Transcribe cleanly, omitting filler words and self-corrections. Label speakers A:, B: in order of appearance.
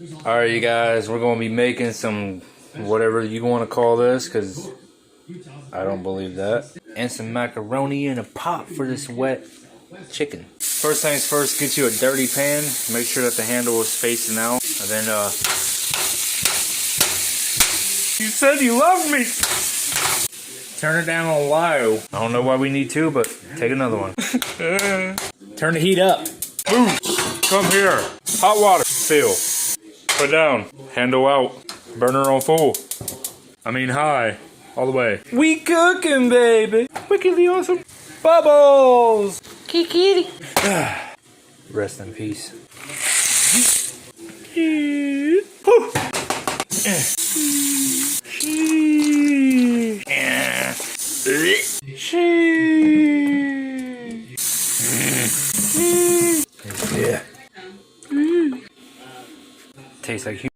A: Alright, you guys, we're gonna be making some whatever you want to call this, because I don't believe that. And some macaroni in a pot for this wet chicken. First things first, get you a dirty pan. Make sure that the handle is facing out. And then, you said you loved me! Turn it down on low. I don't know why we need to, but take another one. Turn the heat up. Move! Come here. Hot water. Fill. Put down. Handle out. Burner on full. I mean high. All the way. We cooking, baby. Wickedly awesome. Bubbles. Kiki. Rest in peace. Yeah. Tastes like human.